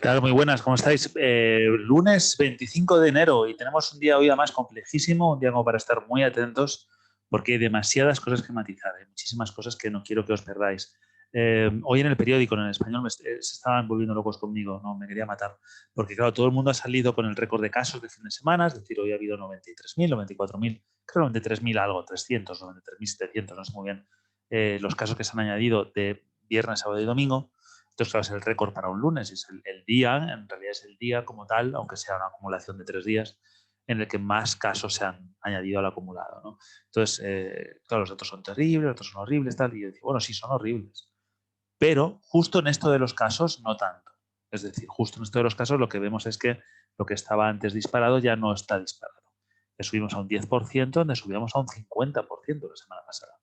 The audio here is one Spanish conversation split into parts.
tal? Muy buenas, ¿cómo estáis? Lunes 25 de enero y tenemos un día hoy además complejísimo, un día como para estar muy atentos porque hay demasiadas cosas que matizar, hay muchísimas cosas que no quiero que os perdáis. Hoy en el periódico, en el español, se estaban volviendo locos conmigo, no, me quería matar, porque claro, todo el mundo ha salido con el récord de casos de fin de semana, es decir, hoy ha habido 93.000, 94.000, creo 93.000 algo, 300, 93.700, no sé muy bien, los casos que se han añadido de viernes, sábado y domingo. Entonces, claro, es el récord para un lunes, es el día, en realidad es el día como tal, aunque sea una acumulación de 3 días, en el que más casos se han añadido al acumulado, ¿no? Entonces, claro, los datos son terribles, los datos son horribles, tal, y yo digo, bueno, sí, son horribles, pero justo en esto de los casos no tanto. Es decir, justo en esto de los casos lo que vemos es que lo que estaba antes disparado ya no está disparado. Que subimos a un 10%, donde subíamos a un 50% la semana pasada.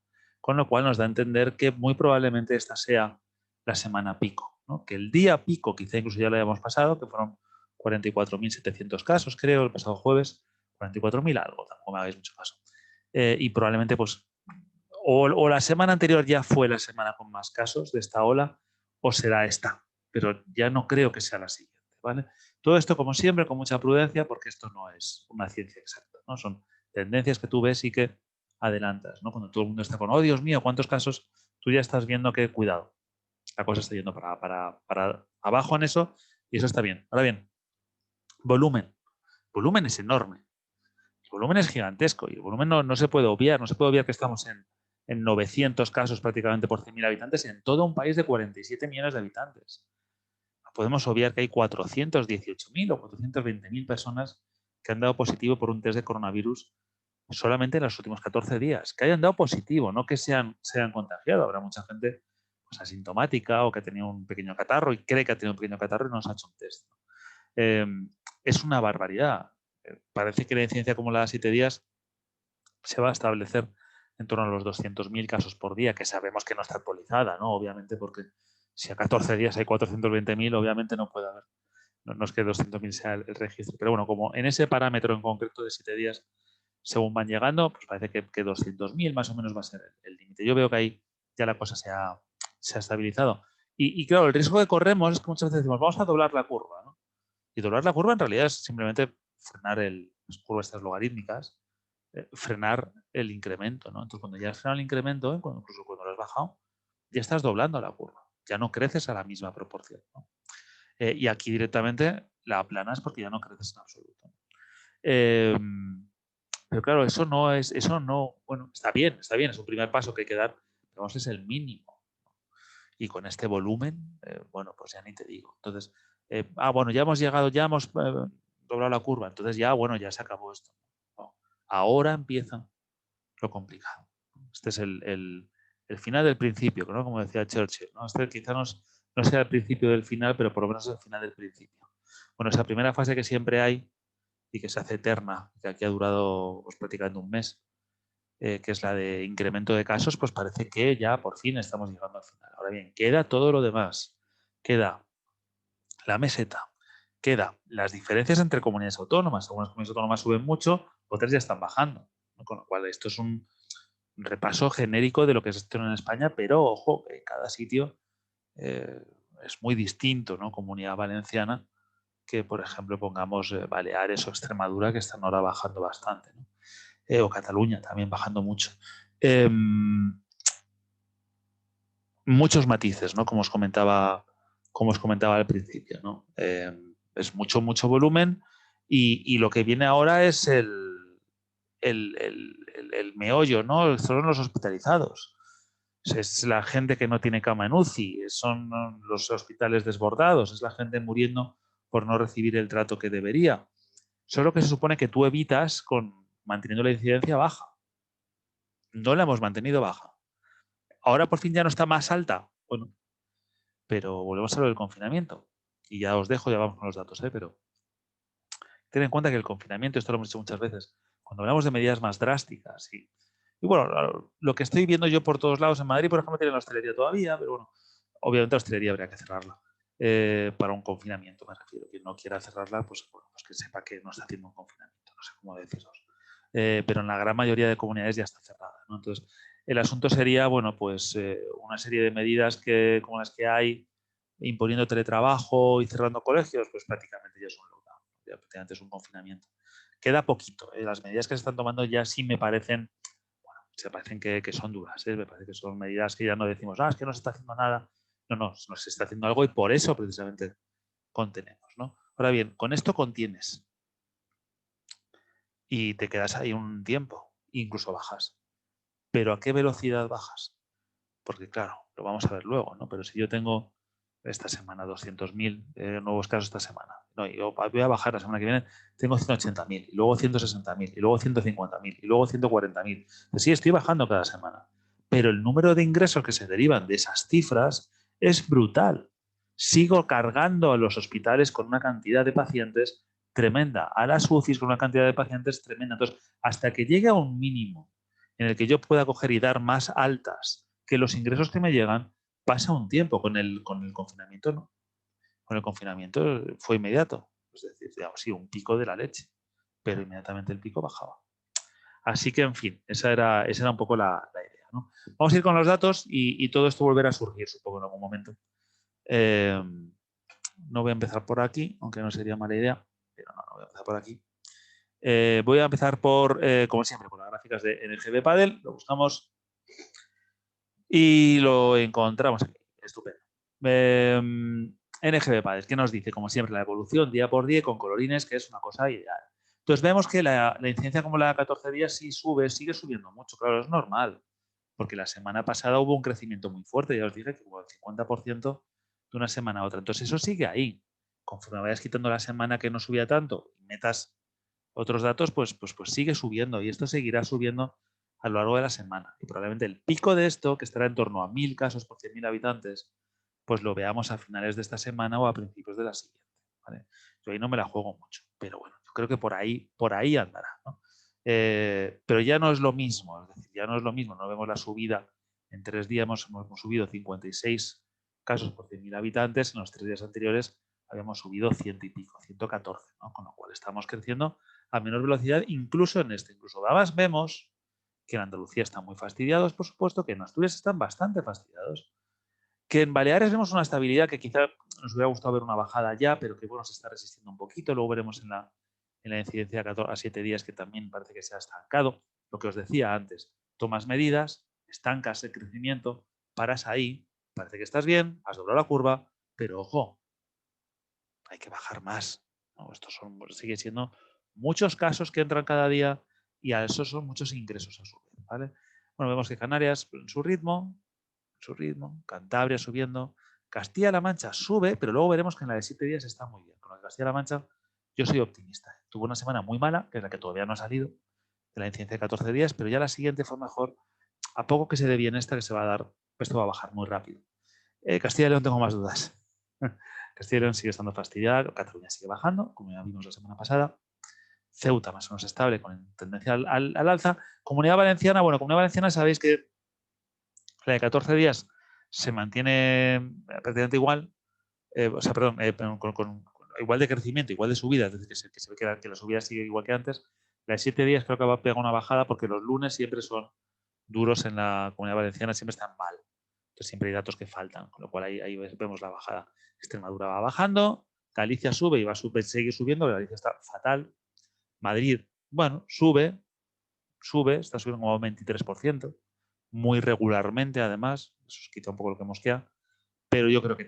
Con lo cual nos da a entender que muy probablemente esta sea la semana pico, ¿no? Que el día pico quizá incluso ya lo hayamos pasado, que fueron 44.700 casos, creo, el pasado jueves, 44.000 algo, tampoco me hagáis mucho caso. Y probablemente pues o la semana anterior ya fue la semana con más casos de esta ola, o será esta, pero ya no creo que sea la siguiente, ¿vale? Todo esto, como siempre, con mucha prudencia, porque esto no es una ciencia exacta, ¿no? Son tendencias que tú ves y que adelantas, ¿no? Cuando todo el mundo está con, oh, Dios mío, ¿cuántos casos? Tú ya estás viendo que, cuidado, la cosa está yendo para abajo en eso y eso está bien. Ahora bien, volumen. Volumen es enorme. El volumen es gigantesco y el volumen no se puede obviar. No se puede obviar que estamos en 900 casos prácticamente por 100.000 habitantes en todo un país de 47 millones de habitantes. No podemos obviar que hay 418.000 o 420.000 personas que han dado positivo por un test de coronavirus solamente en los últimos 14 días. Que hayan dado positivo, no que se han contagiado. Habrá mucha gente pues, asintomática o que ha tenido un pequeño catarro y cree que ha tenido un pequeño catarro y no se ha hecho un test. Es una barbaridad. Parece que la incidencia acumulada a 7 días se va a establecer en torno a los 200.000 casos por día, que sabemos que no está actualizada, ¿no? Obviamente, porque si a 14 días hay 420.000, obviamente no puede haber. No es que 200.000 sea el registro, pero bueno, como en ese parámetro en concreto de 7 días, según van llegando, pues parece que 200.000 más o menos va a ser el límite. Yo veo que ahí ya la cosa se ha estabilizado. Y claro, el riesgo que corremos es que muchas veces decimos, vamos a doblar la curva, ¿no? Y doblar la curva en realidad es simplemente frenar las curvas estas logarítmicas, frenar el incremento, ¿no? Entonces, cuando ya has frenado el incremento, incluso cuando lo has bajado, ya estás doblando la curva. Ya no creces a la misma proporción, ¿no? Y aquí directamente la aplanas porque ya no creces en absoluto, ¿no? Pero claro, eso no, bueno, está bien, es un primer paso que hay que dar, pero es el mínimo. Y con este volumen, bueno, pues ya ni te digo. Entonces, bueno, ya hemos llegado, ya hemos doblado la curva, entonces ya, bueno, ya se acabó esto. No. Ahora empieza lo complicado. Este es el final del principio, ¿no? Como decía Churchill, ¿no? Este quizá no sea el principio del final, pero por lo menos es el final del principio. Bueno, esa primera fase que siempre hay y que se hace eterna, que aquí ha durado pues, prácticamente un mes, que es la de incremento de casos, pues parece que ya por fin estamos llegando al final. Ahora bien, queda todo lo demás. Queda la meseta, queda las diferencias entre comunidades autónomas. Algunas comunidades autónomas suben mucho, otras ya están bajando, ¿no? Con lo cual esto es un repaso genérico de lo que se gestiona en España, pero ojo, que cada sitio eh, es muy distinto, ¿no? Comunidad Valenciana, que por ejemplo pongamos Baleares o Extremadura, que están ahora bajando bastante, ¿no? O Cataluña también bajando mucho. Muchos matices, ¿no? Como os comentaba al principio, ¿no? Es mucho volumen y lo que viene ahora es el meollo, ¿no? Son los hospitalizados. Es la gente que no tiene cama en UCI, son los hospitales desbordados, es la gente muriendo por no recibir el trato que debería. Eso es lo que se supone que tú evitas manteniendo la incidencia baja. No la hemos mantenido baja. Ahora por fin ya no está más alta. Bueno, pero volvemos a lo del confinamiento. Y ya os dejo, ya vamos con los datos, pero ten en cuenta que el confinamiento, esto lo hemos dicho muchas veces, cuando hablamos de medidas más drásticas y bueno, lo que estoy viendo yo por todos lados en Madrid, por ejemplo, tiene la hostelería todavía, pero bueno, obviamente la hostelería habría que cerrarla para un confinamiento, me refiero. Quien no quiera cerrarla, pues, bueno, pues que sepa que no está haciendo un confinamiento, no sé cómo deciros. Pero en la gran mayoría de comunidades ya está cerrada, ¿no? Entonces, el asunto sería, bueno, pues una serie de medidas como las que hay imponiendo teletrabajo y cerrando colegios, pues prácticamente ya es un lockdown, ya prácticamente es un confinamiento. Queda poquito. Las medidas que se están tomando ya sí me parecen, bueno, se parecen que son duras. Me parece que son medidas que ya no decimos, es que no se está haciendo nada. No se está haciendo algo y por eso precisamente contenemos, ¿no? Ahora bien, con esto contienes y te quedas ahí un tiempo, incluso bajas. ¿Pero a qué velocidad bajas? Porque claro, lo vamos a ver luego, ¿no? Pero si yo tengo esta semana 200.000 nuevos casos esta semana, no, y yo voy a bajar la semana que viene, tengo 180.000, y luego 160.000, y luego 150.000, y luego 140.000. Pues sí, estoy bajando cada semana, pero el número de ingresos que se derivan de esas cifras es brutal. Sigo cargando a los hospitales con una cantidad de pacientes tremenda, a las UCIs con una cantidad de pacientes tremenda. Entonces, hasta que llegue a un mínimo en el que yo pueda coger y dar más altas que los ingresos que me llegan, pasa un tiempo. Con el confinamiento, ¿no? Con el confinamiento fue inmediato. Es decir, digamos, sí, un pico de la leche, pero inmediatamente el pico bajaba. Así que, en fin, esa era un poco la idea, ¿no? Vamos a ir con los datos y todo esto volverá a surgir, supongo, en algún momento. No voy a empezar por aquí, aunque no sería mala idea, pero no voy a empezar por aquí. Voy a empezar por, como siempre, por las gráficas de NGB Padel. Lo buscamos y lo encontramos aquí. Estupendo. NGB Padel, ¿qué nos dice? Como siempre, la evolución día por día con colorines, que es una cosa ideal. Entonces vemos que la incidencia acumulada de 14 días sí sube, sigue subiendo mucho. Claro, es normal, porque la semana pasada hubo un crecimiento muy fuerte. Ya os dije que hubo el 50% de una semana a otra. Entonces eso sigue ahí. Conforme vayas quitando la semana que no subía tanto y metas otros datos, pues sigue subiendo y esto seguirá subiendo a lo largo de la semana. Y probablemente el pico de esto, que estará en torno a 1.000 casos por 100.000 habitantes, pues lo veamos a finales de esta semana o a principios de la siguiente. ¿Vale? Yo ahí no me la juego mucho, pero bueno, yo creo que por ahí andará, ¿no? Pero ya no es lo mismo, es decir, ya no es lo mismo, no vemos la subida. En 3 días hemos subido 56 casos por 100.000 habitantes, en los 3 días anteriores habíamos subido 100 y pico, 114, ¿no? Con lo cual estamos creciendo a menor velocidad, incluso en este. Incluso además vemos que en Andalucía están muy fastidiados, por supuesto, que en Asturias están bastante fastidiados, que en Baleares vemos una estabilidad que quizá nos hubiera gustado ver una bajada ya, pero que bueno, se está resistiendo un poquito. Luego veremos en la incidencia a 7 días que también parece que se ha estancado. Lo que os decía antes, tomas medidas, estancas el crecimiento, paras ahí, parece que estás bien, has doblado la curva, pero ojo, hay que bajar más, ¿no? Estos sigue siendo muchos casos que entran cada día y a esos son muchos ingresos a su vez, ¿vale? Bueno, vemos que Canarias en su ritmo, Cantabria subiendo, Castilla-La Mancha sube, pero luego veremos que en la de 7 días está muy bien. Con la de Castilla-La Mancha yo soy optimista. Tuvo una semana muy mala, que es la que todavía no ha salido, de la incidencia de 14 días, pero ya la siguiente fue mejor. A poco que se dé bien esta que se va a dar, esto va a bajar muy rápido. Castilla y León tengo más dudas. Castilla y León sigue estando fastidiada, Cataluña sigue bajando, como ya vimos la semana pasada. Ceuta más o menos estable, con tendencia al alza. Comunidad Valenciana, bueno, Comunidad Valenciana sabéis que la de 14 días se mantiene prácticamente igual, con igual de crecimiento, igual de subida, es decir, que se ve que la subida sigue igual que antes. La de 7 días creo que va a pegar una bajada porque los lunes siempre son duros en la Comunidad Valenciana, siempre están mal. Entonces siempre hay datos que faltan, con lo cual ahí vemos la bajada. Extremadura va bajando, Galicia sube y va a seguir subiendo, Galicia está fatal. Madrid, bueno, sube, está subiendo como 23%, muy regularmente además, eso es quizá un poco lo que mosquea, pero yo creo que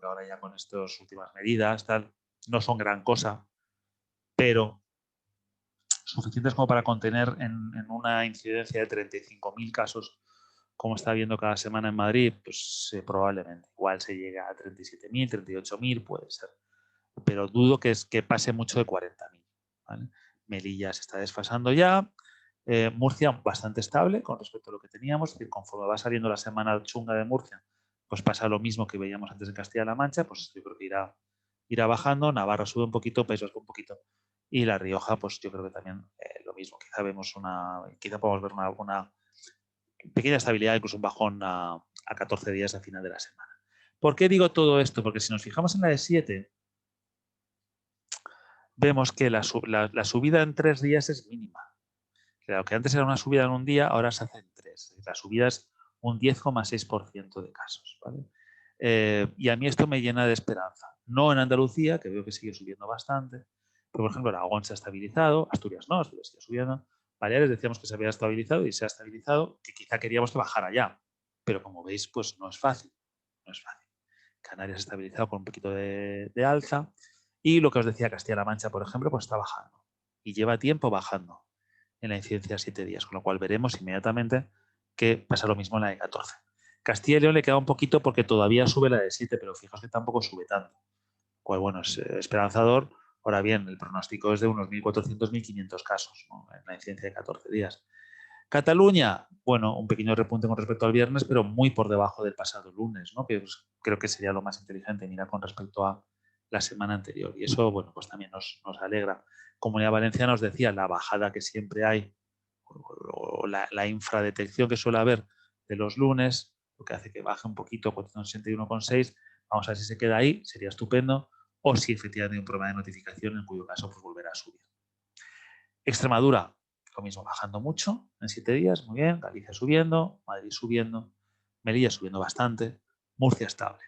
ahora ya con estas últimas medidas, tal, no son gran cosa, pero suficientes como para contener en una incidencia de 35.000 casos, como está habiendo cada semana en Madrid, pues probablemente igual se llegue a 37.000, 38.000, puede ser. Pero dudo que pase mucho de 40.000. ¿Vale? Melilla se está desfasando ya. Murcia bastante estable con respecto a lo que teníamos. Es decir, conforme va saliendo la semana chunga de Murcia, pues pasa lo mismo que veíamos antes en Castilla-La Mancha, pues yo creo que irá bajando. Navarra sube un poquito, País Vasco un poquito. Y La Rioja, pues yo creo que también lo mismo. Quizá podamos ver una pequeña estabilidad, incluso un bajón a 14 días al final de la semana. ¿Por qué digo todo esto? Porque si nos fijamos en la de 7, vemos que la subida en 3 días es mínima. Claro, que antes era una subida en un día, ahora se hace en 3. La subida es un 10,6% de casos. ¿Vale? Y a mí esto me llena de esperanza. No en Andalucía, que veo que sigue subiendo bastante, pero por ejemplo Aragón se ha estabilizado, Asturias no, Asturias sigue subiendo, Baleares decíamos que se había estabilizado y se ha estabilizado, que quizá queríamos que bajara ya, pero como veis, pues no es fácil, no es fácil. Canarias se ha estabilizado con un poquito de alza y lo que os decía, Castilla-La Mancha, por ejemplo, pues está bajando y lleva tiempo bajando en la incidencia 7 días, con lo cual veremos inmediatamente que pasa lo mismo en la de 14. Castilla y León le queda un poquito porque todavía sube la de 7, pero fijaos que tampoco sube tanto. Pues bueno, es esperanzador. Ahora bien, el pronóstico es de unos 1.400, 1.500 casos, ¿no?, en la incidencia de 14 días. Cataluña, bueno, un pequeño repunte con respecto al viernes, pero muy por debajo del pasado lunes, ¿no?, que pues, creo que sería lo más inteligente mirar con respecto a la semana anterior. Y eso, bueno, pues también nos alegra. Comunidad Valenciana, os decía, la bajada que siempre hay, o la infradetección que suele haber de los lunes, lo que hace que baje un poquito, 461,6. Vamos a ver si se queda ahí, sería estupendo, o si efectivamente hay un problema de notificación, en cuyo caso pues volverá a subir. Extremadura, lo mismo, bajando mucho en 7 días, muy bien. Galicia subiendo, Madrid subiendo, Melilla subiendo bastante, Murcia estable,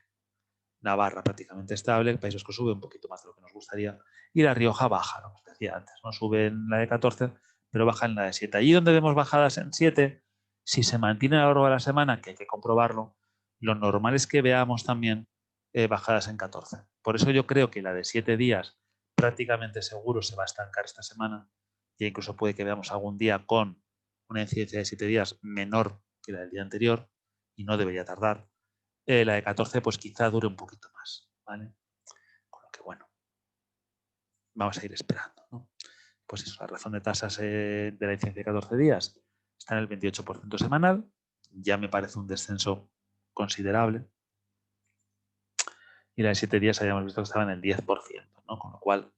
Navarra prácticamente estable, País Vasco sube un poquito más de lo que nos gustaría, y La Rioja baja, lo que os decía antes, no sube en la de 14, pero baja en la de 7. Allí donde vemos bajadas en 7, si se mantiene a lo largo de la semana, que hay que comprobarlo, lo normal es que veamos también bajadas en 14. Por eso yo creo que la de 7 días prácticamente seguro se va a estancar esta semana, e incluso puede que veamos algún día con una incidencia de 7 días menor que la del día anterior, y no debería tardar. La de 14 pues quizá dure un poquito más, ¿vale? Con lo que bueno, vamos a ir esperando, ¿no? Pues eso, la razón de tasas de la incidencia de 14 días está en el 28% semanal, ya me parece un descenso considerable, y la de 7 días habíamos visto que estaba en el 10%, ¿no? Con lo cual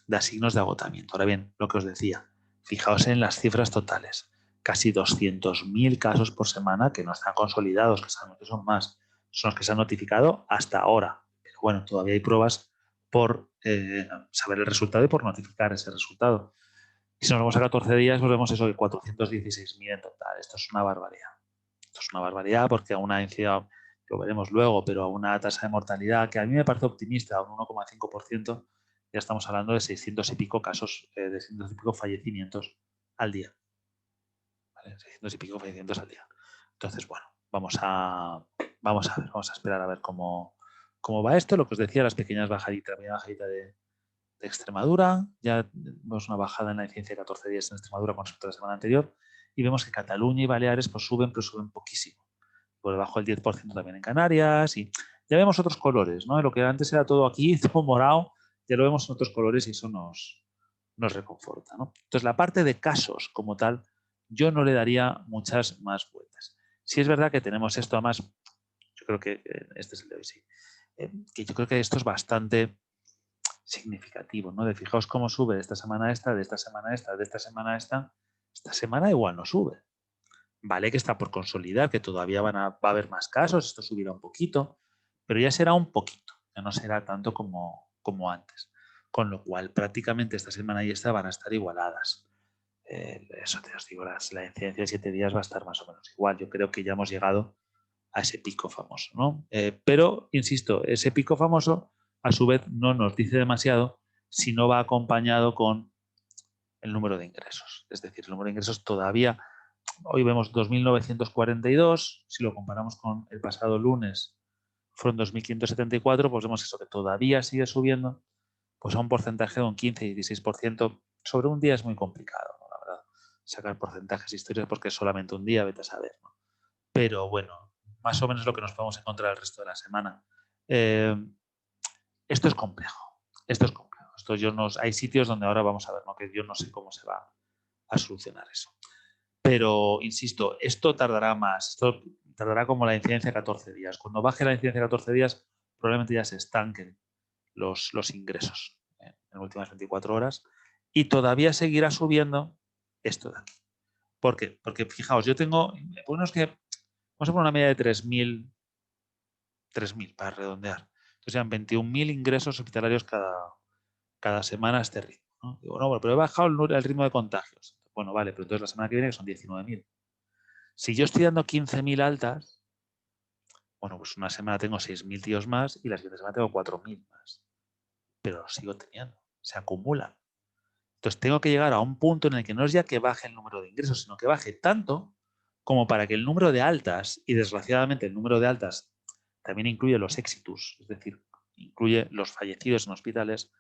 da signos de agotamiento. Ahora bien, lo que os decía, fijaos en las cifras totales, casi 200.000 casos por semana que no están consolidados, que sabemos que son más, son los que se han notificado hasta ahora. Pero bueno, todavía hay pruebas por saber el resultado y por notificar ese resultado. Y si nos vamos a 14 días, pues vemos eso de 416.000 en total. Esto es una barbaridad. Esto es una barbaridad porque a una incidencia, lo veremos luego, pero a una tasa de mortalidad que a mí me parece optimista, un 1,5%, ya estamos hablando de 600 y pico casos, de 600 y pico fallecimientos al día. ¿Vale? 600 y pico fallecimientos al día. Entonces, bueno, vamos a esperar a ver cómo va esto. Lo que os decía, las pequeñas bajaditas, la pequeña bajadita de Extremadura, ya vemos una bajada en la incidencia de 14 días en Extremadura con respecto a la semana anterior, y vemos que Cataluña y Baleares pues suben, pero suben poquísimo. Por debajo del 10% también en Canarias, y ya vemos otros colores, ¿no? Lo que antes era todo aquí, todo morado, ya lo vemos en otros colores y eso nos reconforta, ¿no? Entonces, la parte de casos como tal, yo no le daría muchas más vueltas. Si es verdad que tenemos esto, además, yo creo que este es el de hoy, sí, que yo creo que esto es bastante significativo, ¿no? De fijaos cómo sube de esta semana a esta, de esta semana a esta, de esta semana a esta semana igual no sube. Vale que está por consolidar, que todavía va a haber más casos, esto subirá un poquito, pero ya será un poquito, ya no será tanto como antes. Con lo cual, prácticamente esta semana y esta van a estar igualadas. Eso te os digo, la incidencia de 7 días va a estar más o menos igual. Yo creo que ya hemos llegado a ese pico famoso, ¿no? Pero, insisto, ese pico famoso a su vez no nos dice demasiado si no va acompañado con el número de ingresos. Es decir, el número de ingresos todavía, hoy vemos 2.942, si lo comparamos con el pasado lunes fueron 2.574, pues vemos eso, que todavía sigue subiendo, pues a un porcentaje de un 15 y 16%. Sobre un día es muy complicado, ¿no? La verdad, sacar porcentajes historias porque es solamente un día, vete a saber, ¿no? Pero bueno, más o menos lo que nos podemos encontrar el resto de la semana. Esto es complejo. Esto es complejo. Hay sitios donde ahora vamos a ver, ¿no?, que yo no sé cómo se va a solucionar eso. Pero, insisto, esto tardará más. Esto tardará como la incidencia 14 días. Cuando baje la incidencia 14 días, probablemente ya se estanquen los ingresos en las últimas 24 horas y todavía seguirá subiendo esto de aquí. ¿Por qué? Porque, fijaos, yo tengo, vamos a poner una media de 3.000 para redondear. Entonces sean 21.000 ingresos hospitalarios cada semana a este ritmo, ¿no? Digo, no, bueno, pero he bajado el ritmo de contagios. Bueno, vale, pero entonces la semana que viene son 19.000. Si yo estoy dando 15.000 altas, Bueno, pues una semana tengo 6.000 tíos más y la siguiente semana tengo 4.000 más. Pero los sigo teniendo, se acumulan. Entonces tengo que llegar a un punto en el que no es ya que baje el número de ingresos, sino que baje tanto como para que el número de altas, y desgraciadamente el número de altas también incluye los exitus, es decir, incluye los fallecidos en hospitales,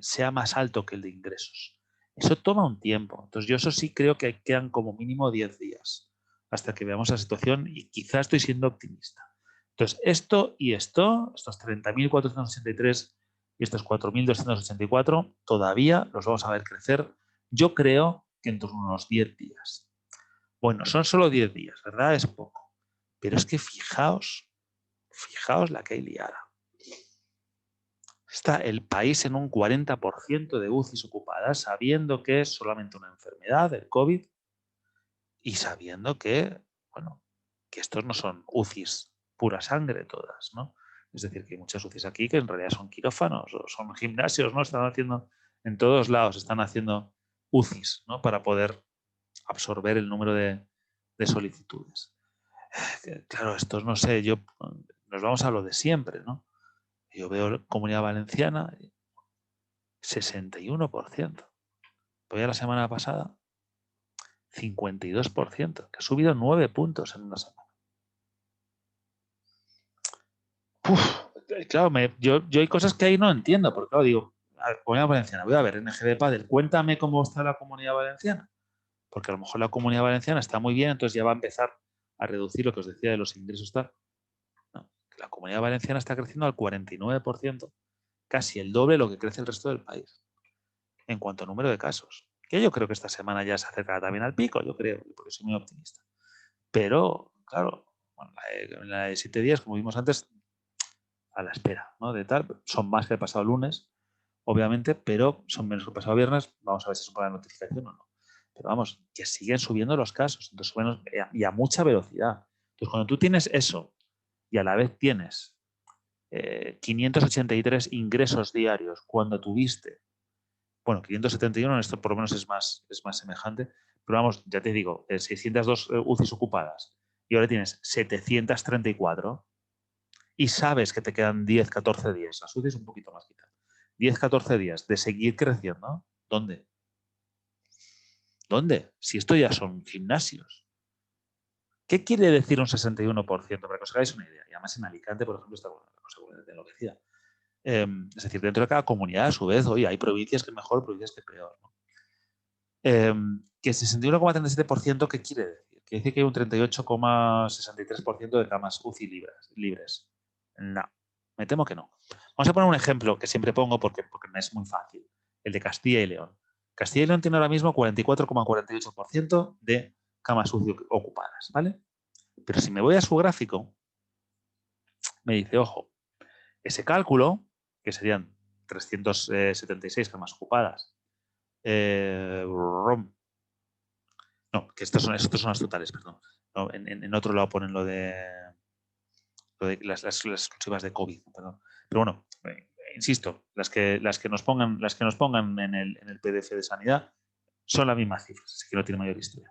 sea más alto que el de ingresos. Eso toma un tiempo. Entonces yo eso sí creo que quedan como mínimo 10 días hasta que veamos la situación y quizás estoy siendo optimista. Entonces esto y esto, estos 30.483 y estos 4.284, todavía los vamos a ver crecer. Yo creo que en torno a unos 10 días. Bueno, son solo 10 días, ¿verdad? Es poco. Pero es que fijaos la que hay liada. Está el país en un 40% de UCIs ocupadas, sabiendo que es solamente una enfermedad, el COVID, y sabiendo que, bueno, que estos no son UCIs pura sangre todas, ¿no? Es decir, que hay muchas UCIs aquí que en realidad son quirófanos o son gimnasios, ¿no? Están haciendo, en todos lados están haciendo UCIs, ¿no? Para poder absorber el número de solicitudes. Claro, estos no sé, nos vamos a lo de siempre, ¿no? Yo veo Comunidad Valenciana, 61%. Voy a la semana pasada, 52%, que ha subido 9 puntos en una semana. Claro, yo hay cosas que ahí no entiendo, porque claro, digo, a ver, Comunidad Valenciana, voy a ver, NG Padel, cuéntame cómo está la Comunidad Valenciana, porque a lo mejor la Comunidad Valenciana está muy bien, entonces ya va a empezar a reducir lo que os decía de los ingresos tal. No, que la Comunidad Valenciana está creciendo al 49%, casi el doble de lo que crece el resto del país, en cuanto a número de casos. Que yo creo que esta semana ya se acercará también al pico, yo creo, porque soy muy optimista. Pero, claro, bueno, la de 7 días, como vimos antes, a la espera, ¿no? De tal, son más que el pasado lunes, obviamente, pero son menos que el pasado viernes. Vamos a ver si es una notificación o no. Pero vamos, que siguen subiendo los casos, entonces suben y a mucha velocidad. Entonces, cuando tú tienes eso y a la vez tienes 583 ingresos diarios cuando tuviste, bueno, 571, esto por lo menos es más semejante, pero vamos, ya te digo, 602 UCIs ocupadas y ahora tienes 734 y sabes que te quedan 10, 14 días, las UCIs un poquito más quizás, 10, 14 días de seguir creciendo, ¿dónde? ¿Dónde? Si esto ya son gimnasios. ¿Qué quiere decir un 61%? Para que os hagáis una idea. Y además en Alicante, por ejemplo, está una cosa enloquecida. Es decir, dentro de cada comunidad, a su vez, hoy hay provincias que mejor, provincias que peor, ¿no? Que 61,37%, ¿qué quiere decir? Quiere decir que hay un 38,63% de camas UCI libres. No, me temo que no. Vamos a poner un ejemplo que siempre pongo porque me es muy fácil. El de Castilla y León. Castilla y León tiene ahora mismo 44,48% de camas UCI ocupadas, ¿vale? Pero si me voy a su gráfico, me dice, ojo, ese cálculo, que serían 376 camas ocupadas, no, que estos son las totales, perdón. No, en otro lado ponen lo de las exclusivas de COVID, perdón. Pero bueno, insisto, las que nos pongan en el PDF de sanidad son las mismas cifras, así que no tiene mayor historia.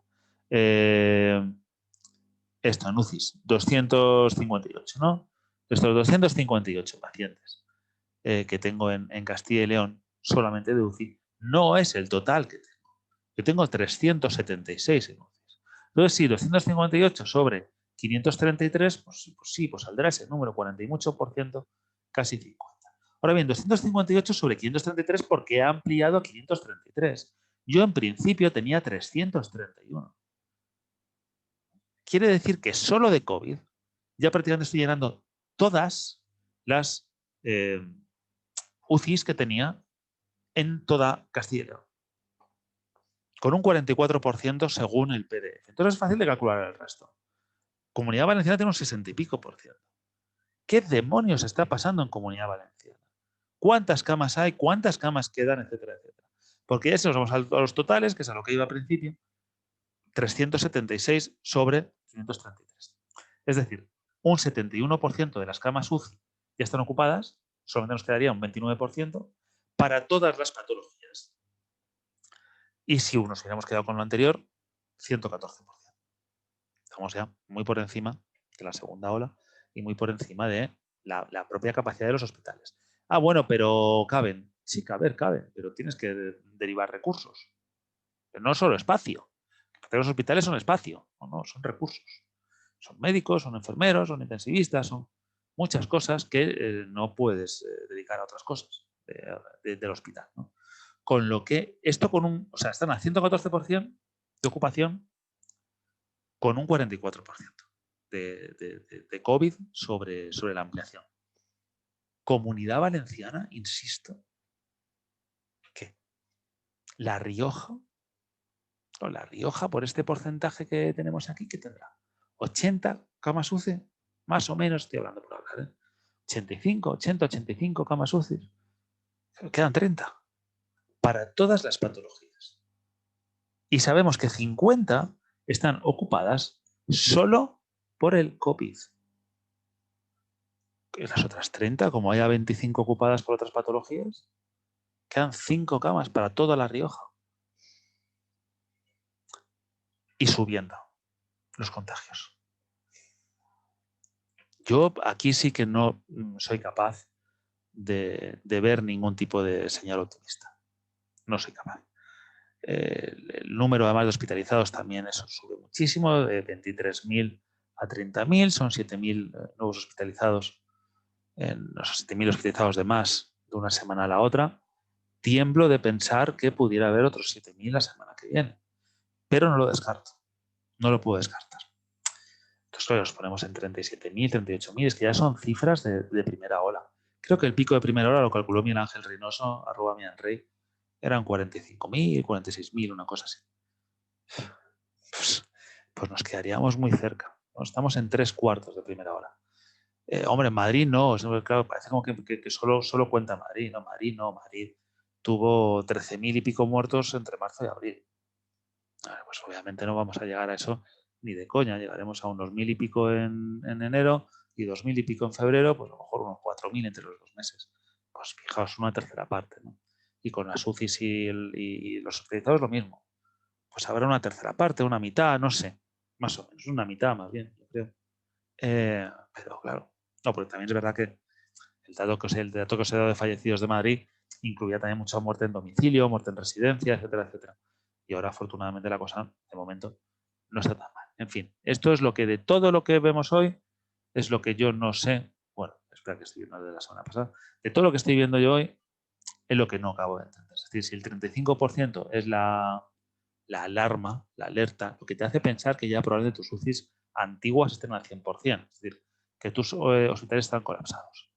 Esto en UCIs, 258, ¿no? Estos 258 pacientes que tengo en Castilla y León, solamente de UCI, no es el total que tengo. Yo tengo 376 en UCIs. Entonces, sí, 258 sobre 533, pues sí, pues saldrá ese número, 40 y mucho por ciento, casi 50. Ahora bien, 258 sobre 533 porque ha ampliado a 533. Yo en principio tenía 331. Quiere decir que solo de COVID ya prácticamente estoy llenando todas las UCIs que tenía en toda Castilla y León, con un 44% según el PDF. Entonces es fácil de calcular el resto. Comunidad Valenciana tiene un 60 y pico por ciento. ¿Qué demonios está pasando en Comunidad Valenciana? ¿Cuántas camas hay? ¿Cuántas camas quedan? Etcétera, etcétera. Porque ya si nos vamos a los totales, que es a lo que iba al principio, 376 sobre 533. Es decir, un 71% de las camas UCI ya están ocupadas, solamente nos quedaría un 29% para todas las patologías. Y si nos hubiéramos quedado con lo anterior, 114%. Estamos ya muy por encima de la segunda ola y muy por encima de la propia capacidad de los hospitales. Ah, bueno, pero caben. Sí, caben, pero tienes que derivar recursos. Pero no solo espacio. Los hospitales son espacio, no, son recursos. Son médicos, son enfermeros, son intensivistas, son muchas cosas que no puedes dedicar a otras cosas del hospital, ¿no? Con lo que esto o sea, están al 114% de ocupación con un 44% de COVID sobre la ampliación. Comunidad Valenciana, insisto, que La Rioja, por este porcentaje que tenemos aquí, ¿qué tendrá? 80 camas UCI, más o menos, estoy hablando por hablar, 85, 80, 85 camas UCI. Quedan 30 para todas las patologías. Y sabemos que 50 están ocupadas solo por el COVID. Las otras 30, como haya 25 ocupadas por otras patologías, quedan 5 camas para toda La Rioja. Y subiendo los contagios. Yo aquí sí que no soy capaz de ver ningún tipo de señal optimista. No soy capaz. El número además de hospitalizados también eso sube muchísimo, de 23.000 a 30.000, son 7.000 nuevos hospitalizados, los 7.000 hospitalizados de más de una semana a la otra. Tiemblo de pensar que pudiera haber otros 7.000 la semana que viene, pero no lo descarto, no lo puedo descartar. Entonces, claro, los ponemos en 37.000, 38.000, es que ya son cifras de primera ola. Creo que el pico de primera ola lo calculó Miguel Ángel Reynoso, @mianrey, eran 45.000, 46.000, una cosa así. Pues nos quedaríamos muy cerca. Estamos en 3/4 de primera ola. Hombre, en Madrid no, claro, parece como que solo cuenta Madrid. No, Madrid tuvo 13.000 y pico muertos entre marzo y abril. Pues obviamente no vamos a llegar a eso ni de coña. Llegaremos a unos 1.000 y pico en enero y 2.000 y pico en febrero, pues a lo mejor unos 4.000 entre los 2 meses. Pues fijaos, una tercera parte, ¿no? Y con las UCIs y los hospitalizados lo mismo. Pues habrá una tercera parte, una mitad, no sé. Más o menos, una mitad más bien, yo creo. Pero claro, no, porque también es verdad que el dato que os he dado de fallecidos de Madrid incluía también mucha muerte en domicilio, muerte en residencia, etcétera, etcétera. Y ahora, afortunadamente, la cosa, de momento, no está tan mal. En fin, esto es lo que de todo lo que vemos hoy, es lo que yo no sé. Bueno, espera que estoy viendo de la semana pasada. De todo lo que estoy viendo yo hoy, es lo que no acabo de entender. Es decir, si el 35% es la alarma, la alerta, lo que te hace pensar que ya probablemente tus UCIs antiguas estén al 100%. Es decir, que tus hospitales están colapsados.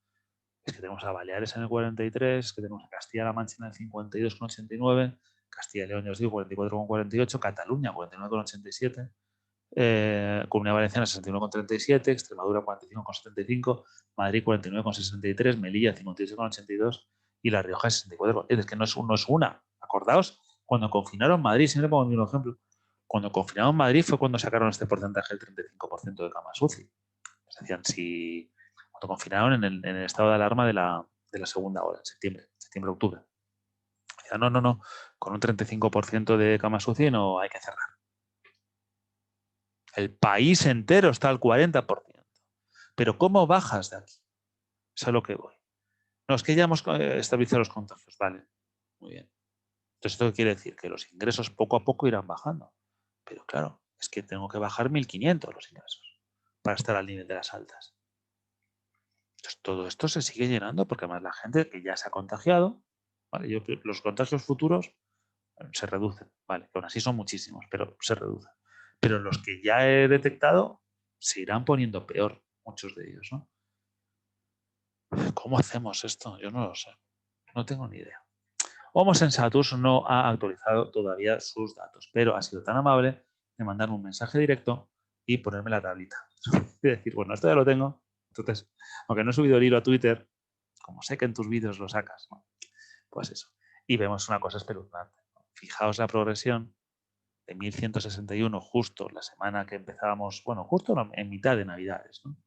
Es que tenemos a Baleares en el 43, que tenemos a Castilla-La Mancha en el 52,89, Castilla y León, ya os digo, 44,48, Cataluña 49,87, Comunidad Valenciana 61,37, Extremadura 45,75, Madrid 49,63, Melilla 56,82 y La Rioja 64. Es que no es una. Acordaos, cuando confinaron Madrid, siempre pongo el mismo ejemplo, cuando confinaron Madrid fue cuando sacaron este porcentaje del 35% de camas UCI. Es decían, cuando confinaron en el estado de alarma de la segunda ola, en septiembre-octubre. Decían, no, con un 35% de camas UCI no hay que cerrar. El país entero está al 40%. Pero ¿cómo bajas de aquí? Es a lo que voy. No, es que ya hemos estabilizado los contagios. Vale, muy bien. Entonces, ¿esto qué quiere decir? Que los ingresos poco a poco irán bajando. Pero claro, es que tengo que bajar 1.500 los ingresos para estar al nivel de las altas. Entonces, todo esto se sigue llenando porque además la gente que ya se ha contagiado, ¿vale? Los contagios futuros se reducen, ¿vale? Aún así son muchísimos, pero se reducen. Pero los que ya he detectado se irán poniendo peor, muchos de ellos, ¿no? ¿Cómo hacemos esto? Yo no lo sé. No tengo ni idea. Homo Sensatus no ha actualizado todavía sus datos, pero ha sido tan amable de mandarme un mensaje directo y ponerme la tablita. Y decir, bueno, esto ya lo tengo. Entonces, aunque no he subido el hilo a Twitter, como sé que en tus vídeos lo sacas, ¿no? Pues eso. Y vemos una cosa espeluznante, ¿no? Fijaos la progresión de 1.161 justo la semana que empezábamos, bueno, justo en mitad de Navidades, ¿no?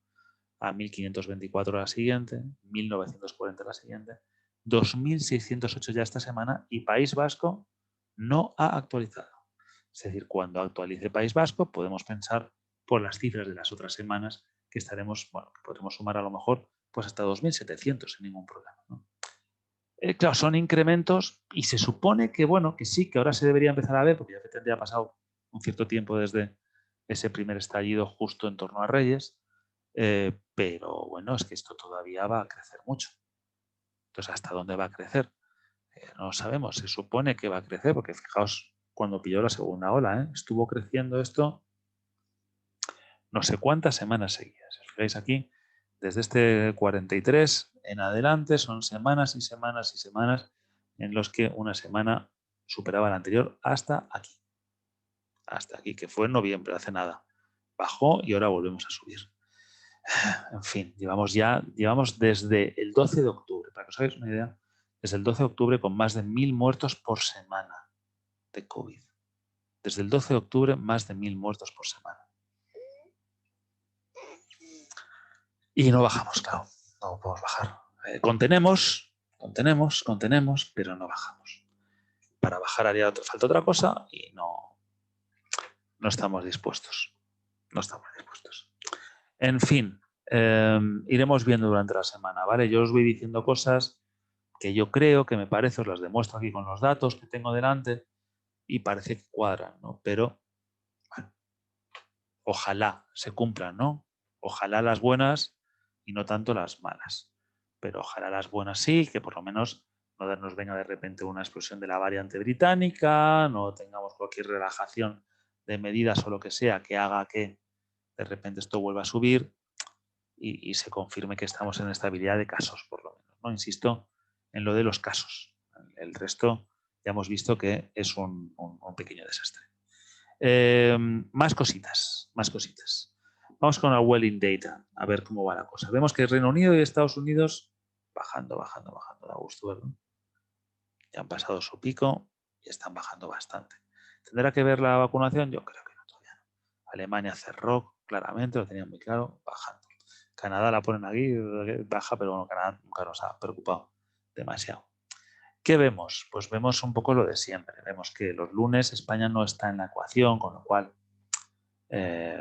A 1.524 la siguiente, 1.940 la siguiente, 2.608 ya esta semana y País Vasco no ha actualizado. Es decir, cuando actualice País Vasco podemos pensar por las cifras de las otras semanas que estaremos, bueno, que podremos sumar a lo mejor pues hasta 2.700 sin ningún problema, ¿no? Claro, son incrementos y se supone que, bueno, que sí, que ahora se debería empezar a ver, porque ya tendría pasado un cierto tiempo desde ese primer estallido justo en torno a Reyes, pero bueno, es que esto todavía va a crecer mucho. Entonces, ¿hasta dónde va a crecer? No lo sabemos, se supone que va a crecer, porque fijaos, cuando pilló la segunda ola, estuvo creciendo esto no sé cuántas semanas seguidas. Si os fijáis aquí, desde este 43 en adelante son semanas y semanas y semanas en los que una semana superaba la anterior hasta aquí, que fue en noviembre, hace nada. Bajó y ahora volvemos a subir. En fin, llevamos desde el 12 de octubre, para que os hagáis una idea, desde el 12 de octubre con más de 1.000 muertos por semana de COVID. Desde el 12 de octubre, más de 1.000 muertos por semana. Y no bajamos, claro, no podemos bajar. Contenemos, pero no bajamos. Para bajar haría falta otra cosa y no estamos dispuestos. No estamos dispuestos. En fin, iremos viendo durante la semana, ¿vale? Yo os voy diciendo cosas que yo creo, que me parece, os las demuestro aquí con los datos que tengo delante y parece que cuadran, ¿no? Pero, bueno, ojalá se cumplan, ¿no? Ojalá las buenas y no tanto las malas. Pero ojalá las buenas sí, que por lo menos no nos venga de repente una explosión de la variante británica, no tengamos cualquier relajación de medidas o lo que sea que haga que de repente esto vuelva a subir y se confirme que estamos en estabilidad de casos, por lo menos, ¿no? Insisto en lo de los casos. El resto ya hemos visto que es un pequeño desastre. Más cositas. Vamos con la Welling Data, a ver cómo va la cosa. Vemos que Reino Unido y Estados Unidos bajando, da gusto verlo. Ya han pasado su pico y están bajando bastante. ¿Tendrá que ver la vacunación? Yo creo que no, todavía no. Alemania cerró claramente, lo tenía muy claro, bajando. Canadá la ponen aquí, baja, pero bueno, Canadá nunca nos ha preocupado demasiado. ¿Qué vemos? Pues vemos un poco lo de siempre. Vemos que los lunes España no está en la ecuación, con lo cual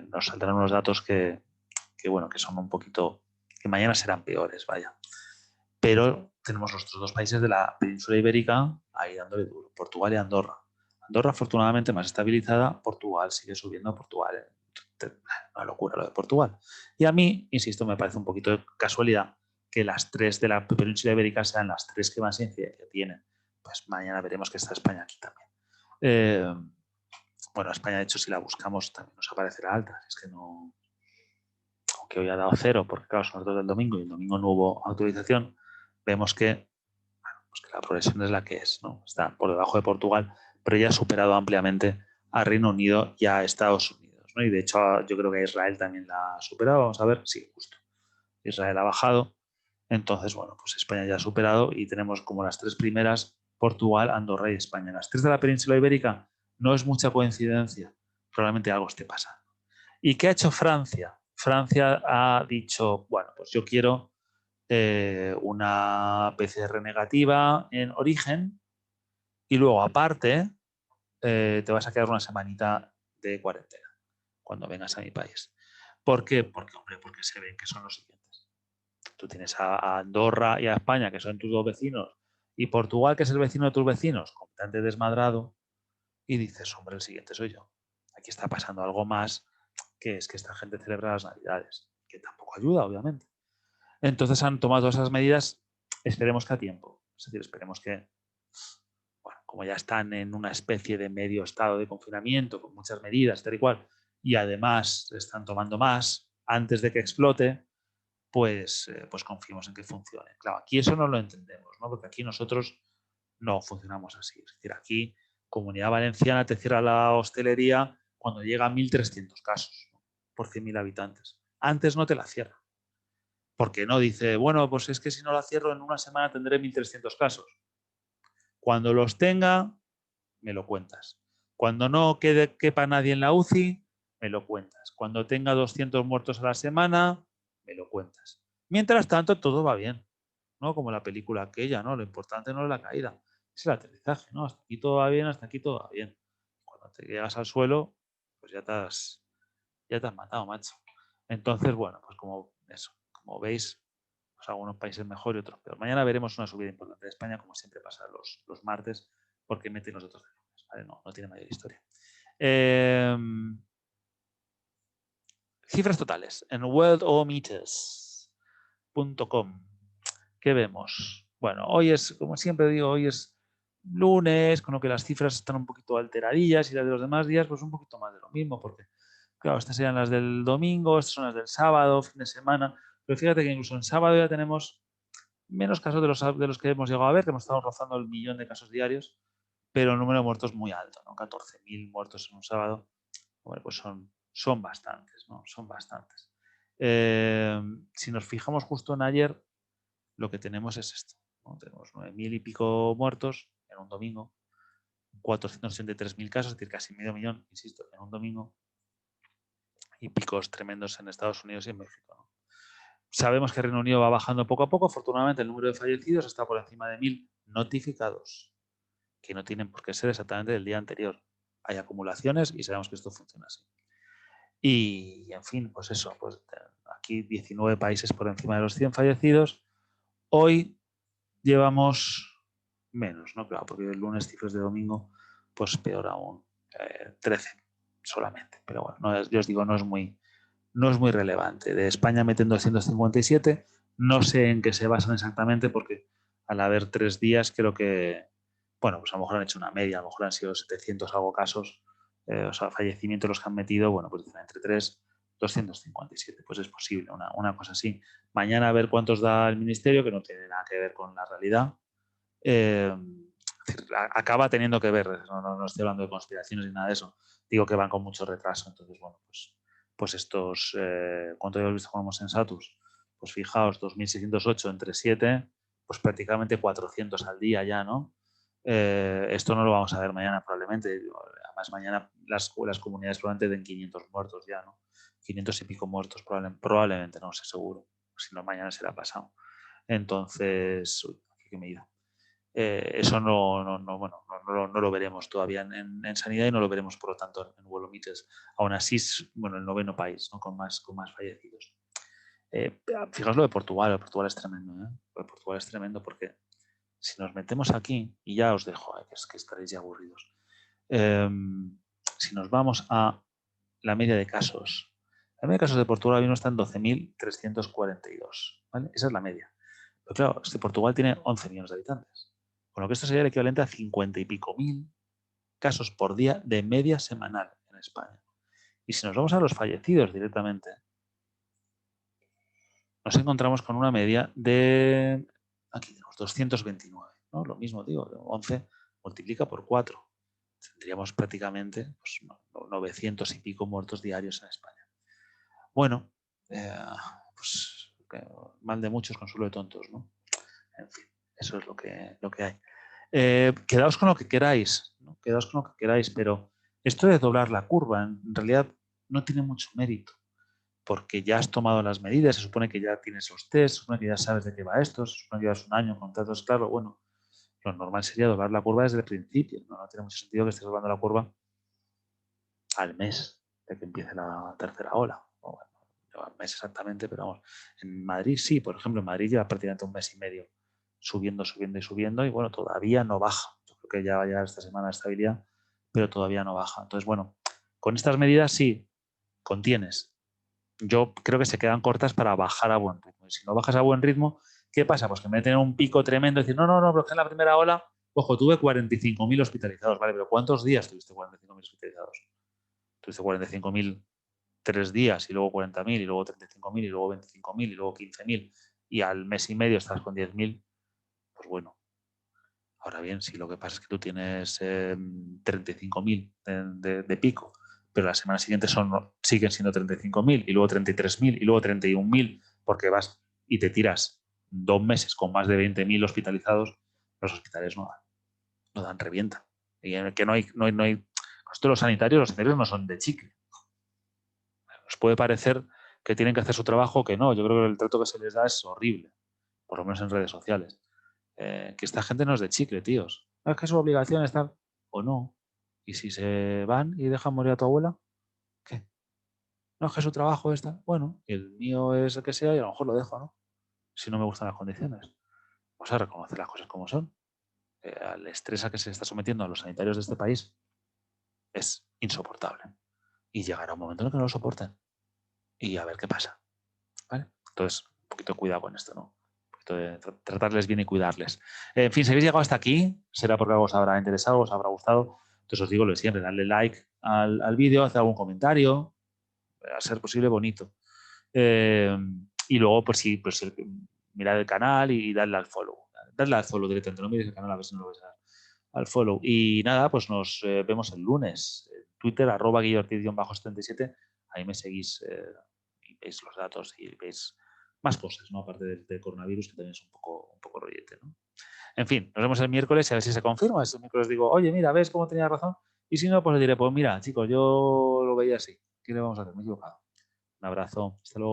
nos saldrán unos datos que son un poquito, que mañana serán peores, vaya. Pero tenemos los otros dos países de la península ibérica ahí dándole duro, Portugal y Andorra. Andorra afortunadamente más estabilizada, Portugal sigue subiendo, Portugal, una locura lo de Portugal. Y a mí, insisto, me parece un poquito de casualidad que las tres de la península ibérica sean las tres que más incidencia tienen. Pues mañana veremos que está España aquí también. Bueno, España, de hecho, si la buscamos también nos aparecerá alta. Es que no, aunque hoy ha dado 0, porque claro, son los dos del domingo y el domingo no hubo autorización, vemos que, bueno, pues que la progresión es la que es, ¿no? Está por debajo de Portugal, pero ya ha superado ampliamente a Reino Unido y a Estados Unidos, ¿no? Y de hecho yo creo que a Israel también la ha superado. Vamos a ver, sí, justo. Israel ha bajado. Entonces, bueno, pues España ya ha superado y tenemos como las tres primeras Portugal, Andorra y España. Las tres de la península ibérica no es mucha coincidencia. Probablemente algo esté pasando. ¿Y qué ha hecho Francia? Francia ha dicho, bueno, pues yo quiero una PCR negativa en origen y luego aparte te vas a quedar una semanita de cuarentena cuando vengas a mi país. ¿Por qué? Porque se ven que son los siguientes. Tú tienes a Andorra y a España, que son tus dos vecinos, y Portugal, que es el vecino de tus vecinos, completamente desmadrado, y dices, hombre, el siguiente soy yo. Aquí está pasando algo más, que es que esta gente celebra las Navidades, que tampoco ayuda, obviamente. Entonces han tomado esas medidas, esperemos que a tiempo. Es decir, esperemos que, bueno, como ya están en una especie de medio estado de confinamiento, con muchas medidas, tal y cual, y además están tomando más antes de que explote, pues confiemos en que funcione. Claro, aquí eso no lo entendemos, ¿no? Porque aquí nosotros no funcionamos así. Es decir, aquí Comunidad Valenciana te cierra la hostelería cuando llega a 1.300 casos, ¿no? Por 100.000 habitantes. Antes no te la cierra. Porque no dice, bueno, pues es que si no la cierro en una semana tendré 1.300 casos. Cuando los tenga, me lo cuentas. Cuando no quepa nadie en la UCI, me lo cuentas. Cuando tenga 200 muertos a la semana, me lo cuentas. Mientras tanto, todo va bien, ¿no? Como la película aquella, ¿no? Lo importante no es la caída, es el aterrizaje, ¿no? Hasta aquí todo va bien, hasta aquí todo va bien. Cuando te llegas al suelo, pues ya te has matado, macho. Entonces, bueno, pues como veis, pues algunos países mejor y otros peor. Mañana veremos una subida importante de España, como siempre pasa los martes, porque meten los datos de lunes, ¿vale? No tiene mayor historia. Cifras totales en worldometers.com. ¿Qué vemos? Bueno, hoy es, como siempre digo, hoy es lunes, con lo que las cifras están un poquito alteradillas y las de los demás días, pues un poquito más de lo mismo, porque, claro, estas serían las del domingo, estas son las del sábado, fin de semana, pero fíjate que incluso en sábado ya tenemos menos casos de los que hemos llegado a ver, que hemos estado rozando el 1.000.000 de casos diarios, pero el número de muertos muy alto, ¿no? 14.000 muertos en un sábado, bueno, pues son bastantes, ¿no? Son bastantes. Si nos fijamos justo en ayer, lo que tenemos es esto, ¿no? Tenemos 9.000 y pico muertos en un domingo, 483.000 casos, es decir, casi medio millón, insisto, en un domingo, y picos tremendos en Estados Unidos y en México, ¿no? Sabemos que Reino Unido va bajando poco a poco. Afortunadamente, el número de fallecidos está por encima de 1.000 notificados, que no tienen por qué ser exactamente del día anterior. Hay acumulaciones y sabemos que esto funciona así. Y, en fin, pues eso, pues aquí 19 países por encima de los 100 fallecidos. Hoy llevamos menos, ¿no? Claro, porque el lunes, cifras de domingo, pues peor aún, 13 solamente. Pero bueno, yo os digo, no es muy relevante. De España meten 257, no sé en qué se basan exactamente porque al haber 3 días creo que, bueno, pues a lo mejor han hecho una media, a lo mejor han sido 700 algo casos, o sea, fallecimientos los que han metido, bueno, pues entre 3, 257, pues es posible, una cosa así. Mañana a ver cuántos da el ministerio, que no tiene nada que ver con la realidad. Acaba teniendo que ver, no estoy hablando de conspiraciones ni nada de eso, digo que van con mucho retraso, entonces, bueno, pues estos, ¿cuánto habéis visto como sensatus? Pues fijaos, 2.608 entre 7, pues prácticamente 400 al día ya, ¿no? Esto no lo vamos a ver mañana probablemente, además mañana las comunidades probablemente den 500 muertos ya, ¿no? 500 y pico muertos probablemente, no sé seguro, si no mañana será pasado. Entonces, uy, aquí que me he ido. Eso no lo veremos todavía en sanidad y no lo veremos, por lo tanto, en Worldometers. Aún así, es bueno, el 9º país, ¿no? con más fallecidos. Fijaos lo de Portugal. Lo de Portugal es tremendo. Lo de Portugal es tremendo porque si nos metemos aquí, y ya os dejo, que es que estaréis ya aburridos. Si nos vamos a la media de casos, la media de casos de Portugal ahora mismo está en 12.342. ¿Vale? Esa es la media. Pero claro, Portugal tiene 11 millones de habitantes. Con lo que esto sería el equivalente a 50 y pico mil casos por día de media semanal en España. Y si nos vamos a los fallecidos directamente, nos encontramos con una media de, aquí tenemos 229, ¿no? Lo mismo digo, 11 multiplica por 4. Tendríamos prácticamente pues, 900 y pico muertos diarios en España. Bueno, pues mal de muchos, consuelo de tontos, ¿no? En fin, eso es lo que hay. Quedaos con lo que queráis, ¿no? Quedaos con lo que queráis, pero esto de doblar la curva en realidad no tiene mucho mérito, porque ya has tomado las medidas, se supone que ya tienes los test, se supone que ya sabes de qué va esto, se supone que llevas un año con datos claros. Bueno, lo normal sería doblar la curva desde el principio, no tiene mucho sentido que estés doblando la curva al mes de que empiece la tercera ola. O bueno, lleva un mes exactamente, pero vamos, en Madrid sí, por ejemplo, en Madrid lleva prácticamente un mes y medio subiendo y bueno, todavía no baja. Yo creo que ya vaya esta semana de estabilidad, pero todavía no baja. Entonces, bueno, con estas medidas sí, contienes. Yo creo que se quedan cortas para bajar a buen ritmo. Y si no bajas a buen ritmo, ¿qué pasa? Pues que me meten un pico tremendo y decir, no, pero que en la primera ola, ojo, tuve 45.000 hospitalizados, ¿vale? Pero ¿cuántos días tuviste 45.000 hospitalizados? Tuviste 45.000 3 días y luego 40.000 y luego 35.000 y luego 25.000 y luego 15.000 y al mes y medio estás con 10.000, pues bueno. Ahora bien, si lo que pasa es que tú tienes 35.000 de pico, pero la semana siguiente siguen siendo 35.000 y luego 33.000 y luego 31.000 porque vas y te tiras 2 meses con más de 20.000 hospitalizados, los hospitales no dan revienta. Y en el que no hay esto los sanitarios no son de chicle. Os puede parecer que tienen que hacer su trabajo, que no. Yo creo que el trato que se les da es horrible, por lo menos en redes sociales. Que esta gente no es de chicle, tíos. Es que su obligación es tal o no. Y si se van y dejan morir a tu abuela, ¿qué? No, es que su trabajo está, bueno, y el mío es el que sea y a lo mejor lo dejo, ¿no? Si no me gustan las condiciones. Vamos a reconocer las cosas como son. El estrés a que se está sometiendo a los sanitarios de este país es insoportable. Y llegará un momento en el que no lo soporten. Y a ver qué pasa. ¿Vale? Entonces, un poquito de cuidado con esto, ¿no? Un poquito de tratarles bien y cuidarles. En fin, si habéis llegado hasta aquí, será porque algo os habrá interesado, os habrá gustado. Entonces os digo lo de siempre, darle like al vídeo, hacer algún comentario, a ser posible bonito. Y luego, pues sí, mirad el canal y darle al follow. Dadle al follow directamente, no mires el canal a ver si no lo ves al follow. Y nada, pues nos vemos el lunes. Twitter, @guilloortiz_77. Ahí me seguís y veis los datos y veis más cosas, ¿no? Aparte del coronavirus, que también es un poco rollete, ¿no? En fin, nos vemos el miércoles y a ver si se confirma. Si el miércoles digo, oye, mira, ¿ves cómo tenía razón? Y si no, pues le diré, pues mira, chicos, yo lo veía así. ¿Qué le vamos a hacer? Me he equivocado. Un abrazo. Hasta luego.